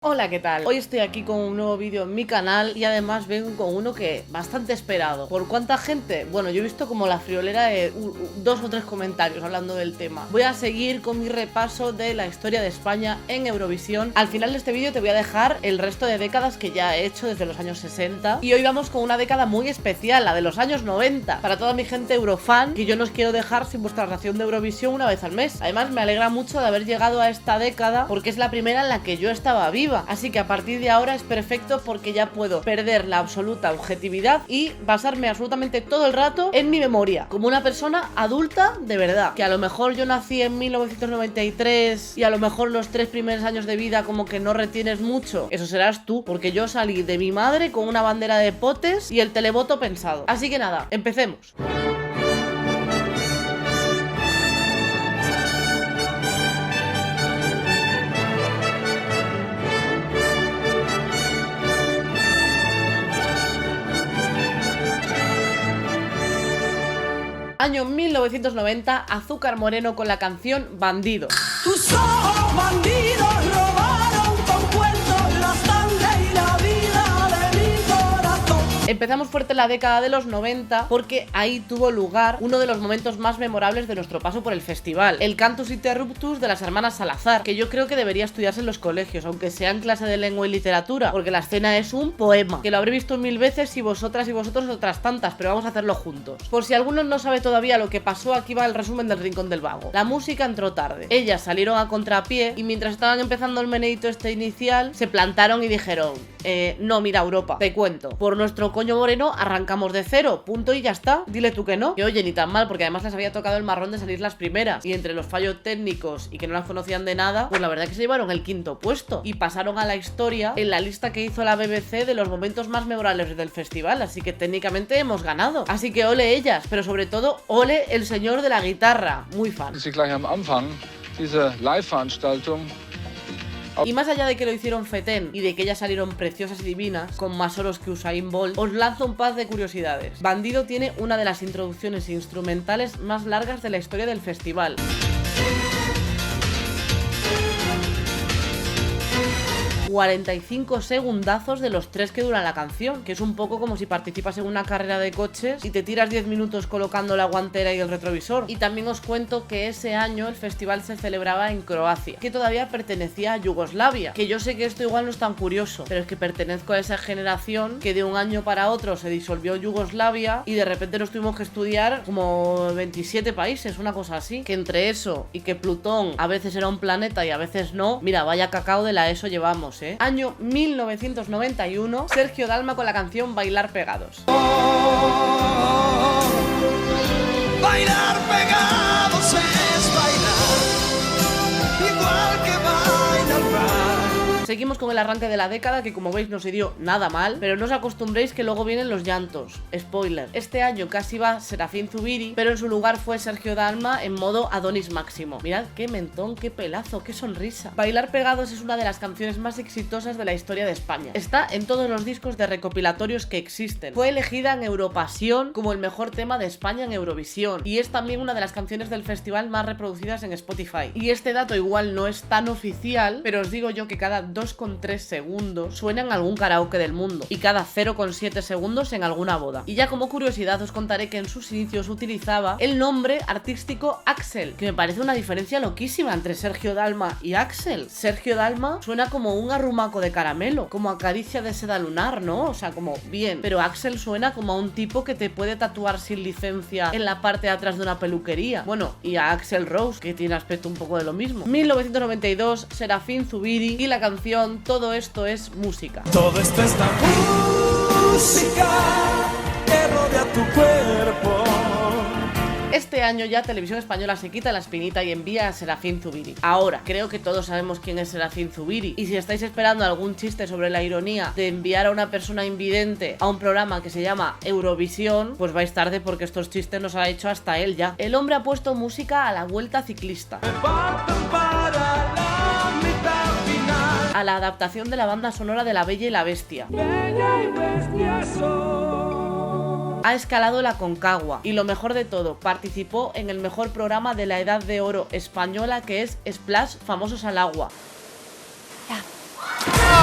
Hola, ¿qué tal? Hoy estoy aquí con un nuevo vídeo en mi canal y además vengo con uno que bastante esperado. ¿Por cuánta gente? Bueno, yo he visto como la friolera de 2 o 3 comentarios hablando del tema. Voy a seguir con mi repaso de la historia de España en Eurovisión. Al final de este vídeo te voy a dejar el resto de décadas que ya he hecho desde los años 60. Y hoy vamos con una década muy especial, la de los años 90. Para toda mi gente eurofan, que yo no os quiero dejar sin vuestra ración de Eurovisión una vez al mes. Además, me alegra mucho de haber llegado a esta década porque es la primera en la que yo estaba viva. Así que a partir de ahora es perfecto porque ya puedo perder la absoluta objetividad y basarme absolutamente todo el rato en mi memoria, como una persona adulta de verdad. Que a lo mejor yo nací en 1993 y a lo mejor los 3 primeros años de vida como que no retienes mucho. Eso serás tú, porque yo salí de mi madre con una bandera de potes y el televoto pensado. Así que nada, empecemos. Año 1990, Azúcar Moreno con la canción Bandido. Tus ojos bandidos robaron con cuentos la sangre y la vida de mi corazón. Empezamos fuerte la década de los 90 porque ahí tuvo lugar uno de los momentos más memorables de nuestro paso por el festival, el Cantus Interruptus de las hermanas Salazar, que yo creo que debería estudiarse en los colegios, aunque sea en clase de lengua y literatura, porque la escena es un poema, que lo habré visto 1000 veces y vosotras y vosotros otras tantas, pero vamos a hacerlo juntos. Por si alguno no sabe todavía lo que pasó, aquí va el resumen del Rincón del Vago. La música entró tarde, ellas salieron a contrapié y mientras estaban empezando el meneíto este inicial, se plantaron y dijeron: no, mira, Europa, te cuento, por nuestro coño moreno arrancamos de cero, punto y ya está, dile tú que no. Que oye, ni tan mal, porque además les había tocado el marrón de salir las primeras, y entre los fallos técnicos y que no las conocían de nada, pues la verdad que se llevaron el 5.º puesto y pasaron a la historia en la lista que hizo la BBC de los momentos más memorables del festival, así que técnicamente hemos ganado. Así que ole ellas, pero sobre todo ole el señor de la guitarra, muy fan. Sie gleich am Anfang diese Live-Veranstaltung. Y más allá de que lo hicieron fetén y de que ellas salieron preciosas y divinas, con más oros que Usain Bolt, os lanzo un par de curiosidades. Bandido tiene una de las introducciones instrumentales más largas de la historia del festival. 45 segundazos de los 3 que dura la canción, que es un poco como si participas en una carrera de coches y te tiras 10 minutos colocando la guantera y el retrovisor. Y también os cuento que ese año el festival se celebraba en Croacia, que todavía pertenecía a Yugoslavia, que yo sé que esto igual no es tan curioso, pero es que pertenezco a esa generación que de un año para otro se disolvió Yugoslavia y de repente nos tuvimos que estudiar como 27 países, una cosa así, que entre eso y que Plutón a veces era un planeta y a veces no, mira, vaya cacao de la ESO llevamos. Año 1991, Sergio Dalma con la canción Bailar Pegados. Bailar pegados es bailar igual que baila el mar. Seguimos con el arranque de la década, que como veis no se dio nada mal, pero no os acostumbréis que luego vienen los llantos. Spoiler, este año casi va Serafín Zubiri, pero en su lugar fue Sergio Dalma en modo Adonis máximo. Mirad qué mentón, qué pelazo, qué sonrisa. Bailar Pegados es una de las canciones más exitosas de la historia de España. Está en todos los discos de recopilatorios que existen. Fue elegida en Europasión como el mejor tema de España en Eurovisión y es también una de las canciones del festival más reproducidas en Spotify. Y este dato igual no es tan oficial, pero os digo yo que cada 2,3 segundos suena en algún karaoke del mundo y cada 0,7 segundos en alguna boda. Y ya como curiosidad os contaré que en sus inicios utilizaba el nombre artístico Axel, que me parece una diferencia loquísima entre Sergio Dalma y Axel. Sergio Dalma suena como un arrumaco de caramelo, como a caricia de seda lunar, ¿no? O sea, como bien, pero Axel suena como a un tipo que te puede tatuar sin licencia en la parte de atrás de una peluquería. Bueno, y a Axel Rose, que tiene aspecto un poco de lo mismo. 1992, Serafín Zubiri y la canción Todo esto es música. Todo esto es la música que rodea tu cuerpo. Este año ya Televisión Española se quita la espinita y envía a Serafín Zubiri. Ahora, creo que todos sabemos quién es Serafín Zubiri, y si estáis esperando algún chiste sobre la ironía de enviar a una persona invidente a un programa que se llama Eurovisión, pues vais tarde porque estos chistes los ha hecho hasta él ya. El hombre ha puesto música a la Vuelta Ciclista, a la adaptación de la banda sonora de La Bella y la Bestia, ha escalado la Concagua y lo mejor de todo, participó en el mejor programa de la Edad de Oro española, que es Splash, Famosos al Agua. ¡Ah!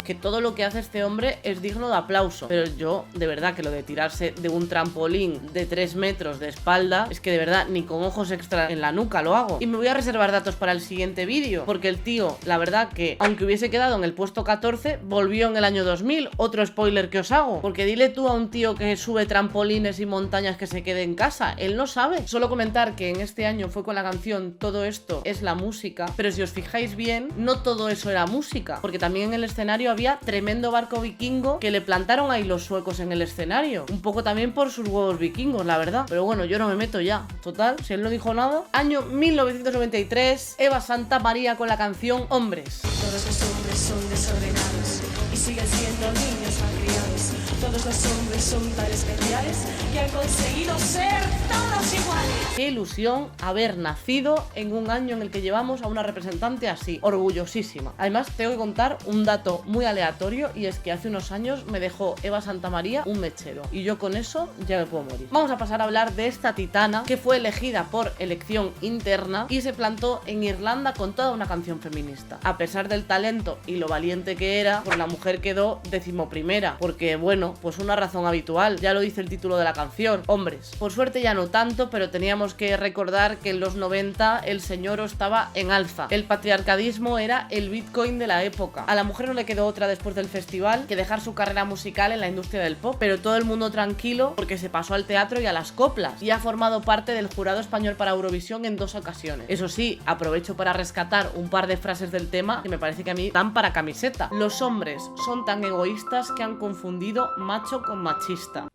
que todo lo que hace este hombre es digno de aplauso. Pero yo, de verdad, que lo de tirarse de un trampolín de 3 metros de espalda, es que de verdad ni con ojos extra en la nuca lo hago. Y me voy a reservar datos para el siguiente vídeo, porque el tío, la verdad que, aunque hubiese quedado en el puesto 14, volvió en el año 2000. Otro spoiler que os hago, porque dile tú a un tío que sube trampolines y montañas que se quede en casa, él no sabe. Solo comentar que en este año fue con la canción Todo esto es la música, pero si os fijáis bien, no todo eso era música, porque también en el escenario había tremendo barco vikingo que le plantaron ahí los suecos en el escenario, un poco también por sus huevos vikingos, la verdad. Pero bueno, yo no me meto ya, total, si él no dijo nada. Año 1993, Eva Santamaría con la canción Hombres. Todos los hombres son desordenados y siguen siendo niños malcriados. Todos los hombres son tan especiales que han conseguido ser todos iguales. Qué ilusión haber nacido en un año en el que llevamos a una representante así, orgullosísima. Además, tengo que contar un dato muy aleatorio, y es que hace unos años me dejó Eva Santamaría un mechero, y yo con eso ya me puedo morir. Vamos a pasar a hablar de esta titana que fue elegida por elección interna y se plantó en Irlanda con toda una canción feminista. A pesar del talento y lo valiente que era, pues la mujer quedó 11ª, porque bueno, pues una razón habitual, ya lo dice el título de la canción, hombres. Por suerte ya no tanto, pero teníamos que recordar que en los 90 el señor estaba en alza. El patriarcadismo era el Bitcoin de la época. A la mujer no le quedó otra después del festival que dejar su carrera musical en la industria del pop, pero todo el mundo tranquilo porque se pasó al teatro y a las coplas, y ha formado parte del jurado español para Eurovisión en 2 ocasiones. Eso sí, aprovecho para rescatar un par de frases del tema que me parece que a mí dan para camiseta. Los hombres son tan egoístas que han confundido macho con machista.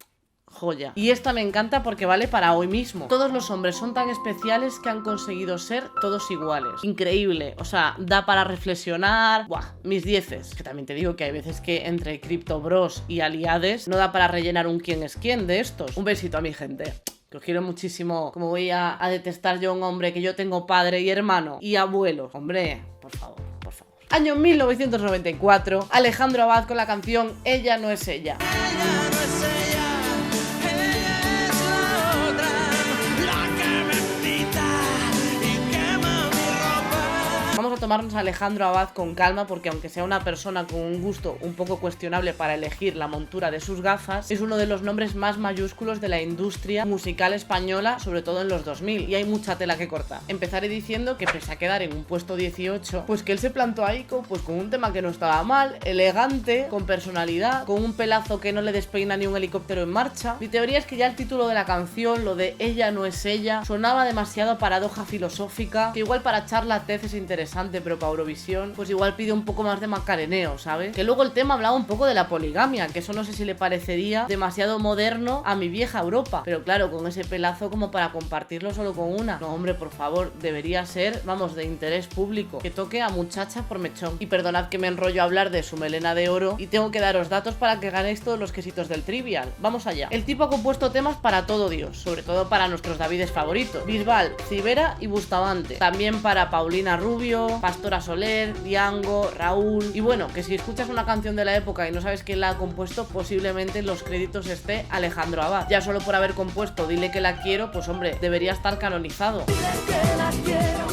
Joya. Y esta me encanta porque vale para hoy mismo. Todos los hombres son tan especiales que han conseguido ser todos iguales. Increíble. O sea, da para reflexionar. Buah, mis 10. Que también te digo que hay veces que entre Crypto Bros y Aliades no da para rellenar un quién es quién de estos. Un besito a mi gente, que os quiero muchísimo. Como voy a detestar yo a un hombre que yo tengo padre y hermano y abuelo. Hombre, por favor, por favor. Año 1994, Alejandro Abad con la canción Ella no es ella. Vamos a tomarnos a Alejandro Abad con calma, porque aunque sea una persona con un gusto un poco cuestionable para elegir la montura de sus gafas, es uno de los nombres más mayúsculos de la industria musical española, sobre todo en los 2000, y hay mucha tela que cortar. Empezaré diciendo que pese a quedar en un puesto 18, pues que él se plantó ahí con un tema que no estaba mal, elegante, con personalidad, con un pelazo que no le despeina ni un helicóptero en marcha. Mi teoría es que ya el título de la canción, lo de Ella no es ella, sonaba demasiado paradoja filosófica, que igual para charla TED es interesante, pero para Eurovisión pues igual pide un poco más de macareneo, ¿sabes? Que luego el tema hablaba un poco de la poligamia, que eso no sé si le parecería demasiado moderno a mi vieja Europa, pero claro, con ese pelazo como para compartirlo solo con una. No, hombre, por favor, debería ser, vamos, de interés público, que toque a muchacha por mechón. Y perdonad que me enrollo a hablar de su melena de oro, y tengo que daros datos para que ganéis todos los quesitos del trivial. Vamos allá. El tipo ha compuesto temas para todo Dios, sobre todo para nuestros Davides favoritos, Bisbal, Cibera y Bustamante, también para Paulina Rubio, Pastora Soler, Diango, Raúl. Y bueno, que si escuchas una canción de la época y no sabes quién la ha compuesto, posiblemente en los créditos esté Alejandro Abad. Ya solo por haber compuesto Dile que la quiero, pues hombre, debería estar canonizado.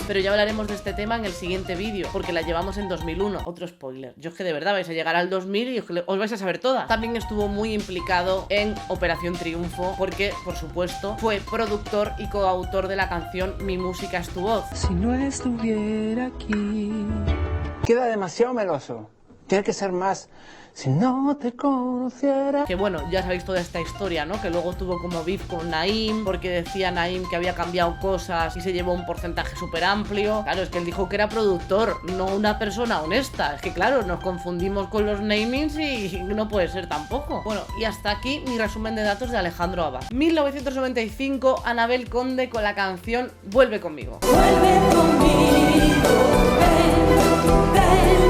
Pero ya hablaremos de este tema en el siguiente vídeo, porque la llevamos en 2001. Otro spoiler. Yo es que de verdad vais a llegar al 2000 y os vais a saber todas. También estuvo muy implicado en Operación Triunfo, porque, por supuesto, fue productor y coautor de la canción Mi música es tu voz. Si no estuviera aquí. Queda demasiado meloso. Tiene que ser más. Si no te conociera. Que bueno, ya sabéis toda esta historia, ¿no? Que luego tuvo como beef con Naim, porque decía Naim que había cambiado cosas y se llevó un porcentaje súper amplio. Claro, es que él dijo que era productor, no una persona honesta. Es que claro, nos confundimos con los namings y no puede ser tampoco. Bueno, y hasta aquí mi resumen de datos de Alejandro Abad. 1995, Anabel Conde con la canción Vuelve conmigo. Vuelve conmigo, ven, ven,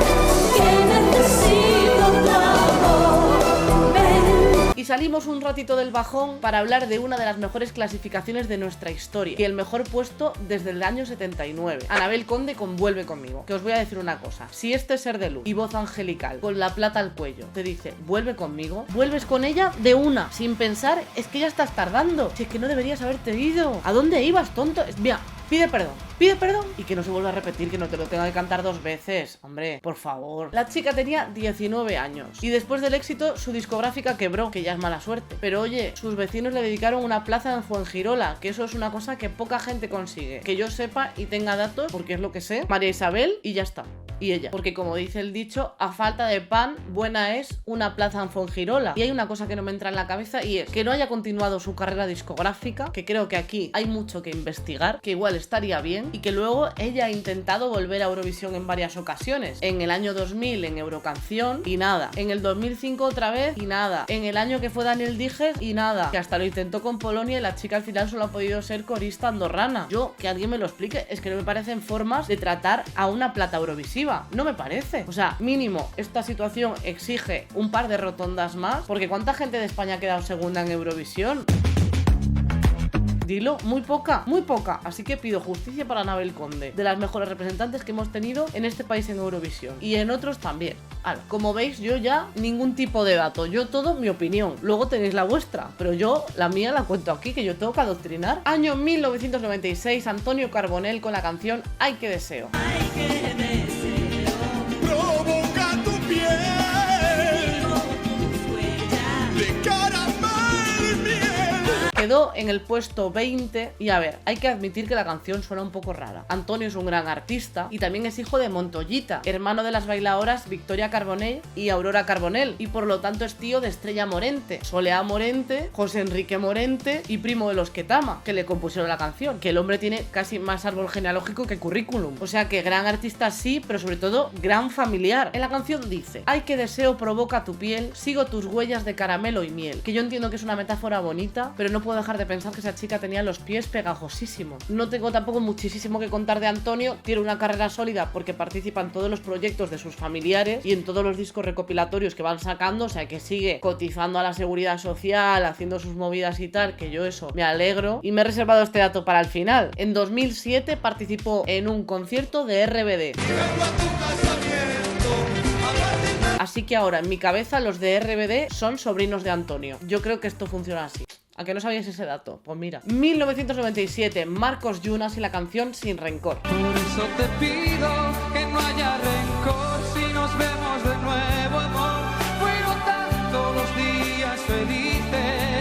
que necesito tu amor, ven. Y salimos un ratito del bajón para hablar de una de las mejores clasificaciones de nuestra historia, y el mejor puesto desde el año 79. Anabel Conde con Vuelve conmigo. Que os voy a decir una cosa, si este ser de luz y voz angelical con la plata al cuello te dice vuelve conmigo, vuelves con ella de una, sin pensar. Es que ya estás tardando, si es que no deberías haberte ido. ¿A dónde ibas, tonto? Mira, pide perdón y que no se vuelva a repetir, que no te lo tenga que cantar 2 veces. Hombre, por favor. La chica tenía 19 años y después del éxito su discográfica quebró, que ya es mala suerte. Pero oye, sus vecinos le dedicaron una plaza en Fuengirola, que eso es una cosa que poca gente consigue. Que yo sepa y tenga datos, porque es lo que sé, María Isabel y ya está. Y ella, porque como dice el dicho, a falta de pan, buena es una plaza en Fuengirola. Y hay una cosa que no me entra en la cabeza y es que no haya continuado su carrera discográfica, que creo que aquí hay mucho que investigar, que igual estaría bien, y que luego ella ha intentado volver a Eurovisión en varias ocasiones. En el año 2000 en Eurocanción y nada. En el 2005 otra vez y nada. En el año que fue Daniel Dijes y nada. Que hasta lo intentó con Polonia y la chica al final solo ha podido ser corista andorrana. Yo, que alguien me lo explique, es que no me parecen formas de tratar a una plata eurovisiva. No me parece. O sea, mínimo, esta situación exige un par de rotondas más, porque ¿cuánta gente de España ha quedado segunda en Eurovisión? Dilo, muy poca. Así que pido justicia para Anabel Conde, de las mejores representantes que hemos tenido en este país en Eurovisión. Y en otros también. Ahora, como veis, yo ya ningún tipo de dato. Yo todo mi opinión. Luego tenéis la vuestra. Pero yo, la mía la cuento aquí, que yo tengo que adoctrinar. Año 1996, Antonio Carbonell con la canción Ay, qué deseo. Ay, qué deseo. Provoca tu piel de caramel miel. Quedó en el puesto 20 y a ver, hay que admitir que la canción suena un poco rara. Antonio es un gran artista y también es hijo de Montoyita, hermano de las bailadoras Victoria Carbonell y Aurora Carbonell, y por lo tanto es tío de Estrella Morente, Soleá Morente, José Enrique Morente y primo de los Ketama, que le compusieron la canción, que el hombre tiene casi más árbol genealógico que currículum. O sea que gran artista sí, pero sobre todo gran familiar. En la canción dice: ay, qué deseo provoca tu piel, sigo tus huellas de caramelo y miel. Que yo entiendo que es una metáfora bonita, pero no puedo dejar de pensar que esa chica tenía los pies pegajosísimos. No tengo tampoco muchísimo que contar de Antonio, tiene una carrera sólida porque participa en todos los proyectos de sus familiares y en todos los discos recopilatorios que van sacando, o sea que sigue cotizando a la seguridad social, haciendo sus movidas y tal, que yo eso me alegro, y me he reservado este dato para el final. En 2007 participó en un concierto de RBD. Así que ahora en mi cabeza los de RBD son sobrinos de Antonio. Yo creo que esto funciona así. ¿A que no sabíais ese dato? Pues mira. 1997, Marcos Yunas y la canción Sin Rencor. Por eso te pido que no haya rencor si nos vemos de nuevo, amor. Fueron tantos los días felices.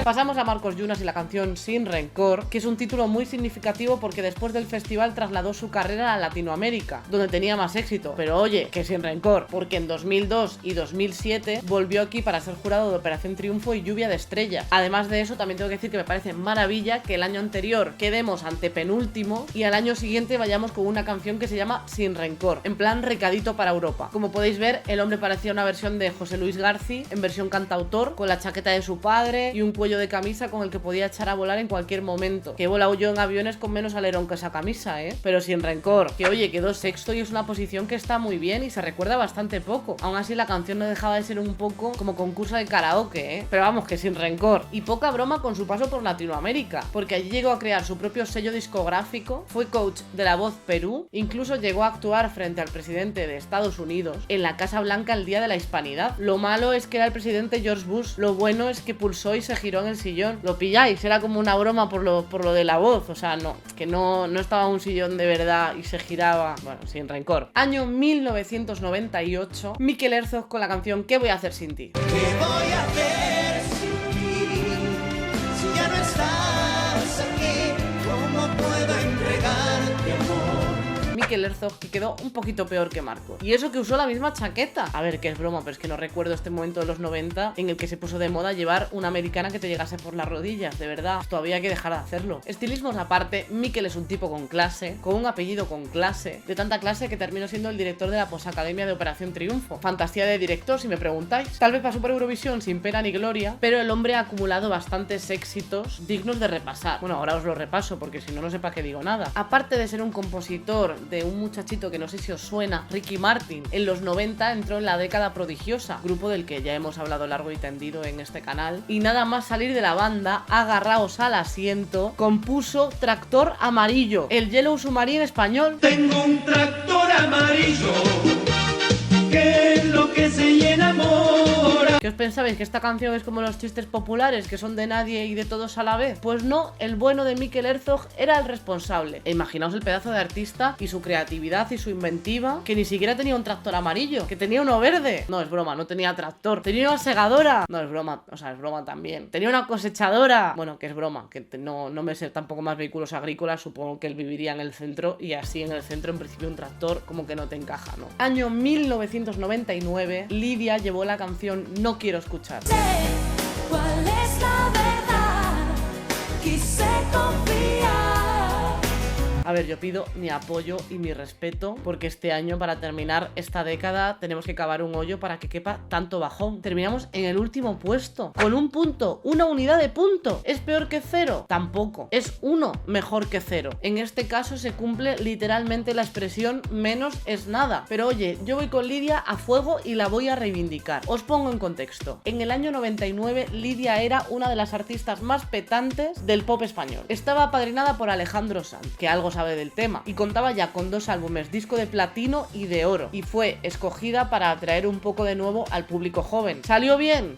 Pasamos a Marcos Yunas y la canción Sin Rencor, que es un título muy significativo porque después del festival trasladó su carrera a Latinoamérica, donde tenía más éxito. Pero oye, que sin rencor, porque en 2002 y 2007 volvió aquí para ser jurado de Operación Triunfo y Lluvia de Estrellas. Además de eso, también tengo que decir que me parece maravilla que el año anterior quedemos antepenúltimo y al año siguiente vayamos con una canción que se llama Sin Rencor, en plan recadito para Europa. Como podéis ver, el hombre parecía una versión de José Luis García, en versión cantautor, con la chaqueta de su padre y un cuello de camisa con el que podía echar a volar en cualquier momento. Que he volado yo en aviones con menos alerón que esa camisa, pero sin rencor. Que oye, quedó sexto y es una posición que está muy bien y se recuerda bastante poco. Aún así la canción no dejaba de ser un poco como concurso de karaoke, pero vamos, que sin rencor. Y poca broma con su paso por Latinoamérica, porque allí llegó a crear su propio sello discográfico, fue coach de La Voz Perú, incluso llegó a actuar frente al presidente de Estados Unidos en la Casa Blanca el Día de la Hispanidad. Lo malo es que era el presidente George Bush, lo bueno es que pulsó y se giró en el sillón. Lo pilláis, era como una broma por lo de La Voz, o sea, no, que no estaba un sillón de verdad y se giraba. Bueno, sin rencor. Año 1998, Mikel Herzog con la canción ¿Qué voy a hacer sin ti? ¿Qué voy a hacer sin ti? Si ya no estás aquí, ¿cómo puedo entregarte amor? Mikel Herzog, que quedó un poquito peor que Marcos. Y eso que usó la misma chaqueta. A ver, que es broma, pero es que no recuerdo este momento de los 90 en el que se puso de moda llevar una americana que te llegase por las rodillas, de verdad. Todavía hay que dejar de hacerlo. Estilismos aparte, Mikel es un tipo con clase, con un apellido con clase, de tanta clase que terminó siendo el director de la posacademia de Operación Triunfo. Fantasía de director, si me preguntáis. Tal vez pasó por Eurovisión sin pena ni gloria, pero el hombre ha acumulado bastantes éxitos dignos de repasar. Bueno, ahora os lo repaso porque si no, no sé para qué digo nada. Aparte de ser un compositor de un muchachito que no sé si os suena, Ricky Martin, en los 90 entró en la década prodigiosa, grupo del que ya hemos hablado largo y tendido en este canal, y nada más salir de la banda, agarraos al asiento, compuso Tractor Amarillo, el Yellow Submarine español. Tengo un tractor amarillo que enloquece y enamora. ¿Qué os pensabais? ¿Que esta canción es como los chistes populares, que son de nadie y de todos a la vez? Pues no, el bueno de Mikel Herzog era el responsable. E imaginaos el pedazo de artista y su creatividad y su inventiva, que ni siquiera tenía un tractor amarillo, que tenía uno verde. No, es broma, no tenía tractor. Tenía una segadora. No, es broma, o sea, es broma también. Tenía una cosechadora. Bueno, que es broma, que no me sé tampoco más vehículos agrícolas, supongo que él viviría en el centro y así en el centro en principio un tractor como que no te encaja, ¿no? Año 1999, Lidia llevó la canción No quiero escuchar. Sé cuál es la verdad, quise confiar. A ver, yo pido mi apoyo y mi respeto porque este año, para terminar esta década, tenemos que cavar un hoyo para que quepa tanto bajón. Terminamos en el último puesto, con un punto, una unidad de punto. ¿Es peor que cero? Tampoco. Es uno mejor que cero. En este caso se cumple literalmente la expresión menos es nada. Pero oye, yo voy con Lidia a fuego y la voy a reivindicar. Os pongo en contexto. En el año 99, Lidia era una de las artistas más petantes del pop español. Estaba apadrinada por Alejandro Sanz, que algo sabe del tema, y contaba ya con 2 álbumes, disco de platino y de oro, y fue escogida para atraer un poco de nuevo al público joven. ¿Salió bien?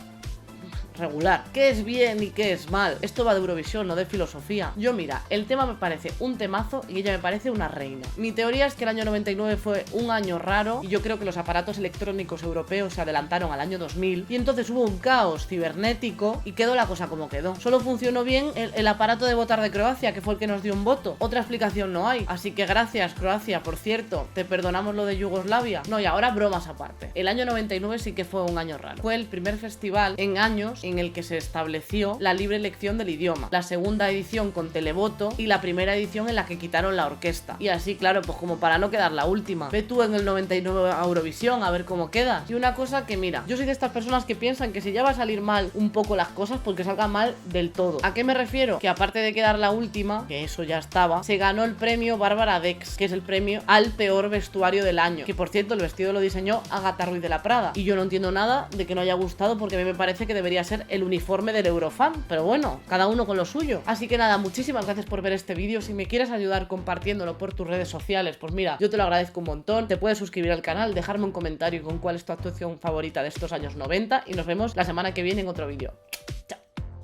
Regular. ¿Qué es bien y qué es mal? Esto va de Eurovisión, no de filosofía. Yo mira, el tema me parece un temazo y ella me parece una reina. Mi teoría es que el año 99 fue un año raro y yo creo que los aparatos electrónicos europeos se adelantaron al año 2000 y entonces hubo un caos cibernético y quedó la cosa como quedó. Solo funcionó bien el aparato de votar de Croacia, que fue el que nos dio un voto. Otra explicación no hay. Así que gracias, Croacia, por cierto, te perdonamos lo de Yugoslavia. No, y ahora bromas aparte. El año 99 sí que fue un año raro. Fue el primer festival en años en el que se estableció la libre elección del idioma, la segunda edición con televoto y la primera edición en la que quitaron la orquesta. Y así, claro, pues como para no quedar la última. Ve tú en el 99 a Eurovisión a ver cómo quedas. Y una cosa que mira, yo soy de estas personas que piensan que si ya va a salir mal un poco las cosas, porque salga mal del todo. ¿A qué me refiero? Que aparte de quedar la última, que eso ya estaba, se ganó el premio Bárbara Dex, que es el premio al peor vestuario del año, que por cierto el vestido lo diseñó Agatha Ruiz de la Prada, y yo no entiendo nada de que no haya gustado, porque a mí me parece que debería ser el uniforme del Eurofan, pero bueno, cada uno con lo suyo. Así que nada, muchísimas gracias por ver este vídeo. Si me quieres ayudar compartiéndolo por tus redes sociales, pues mira, yo te lo agradezco un montón. Te puedes suscribir al canal, dejarme un comentario con cuál es tu actuación favorita de estos años 90 y nos vemos la semana que viene en otro vídeo.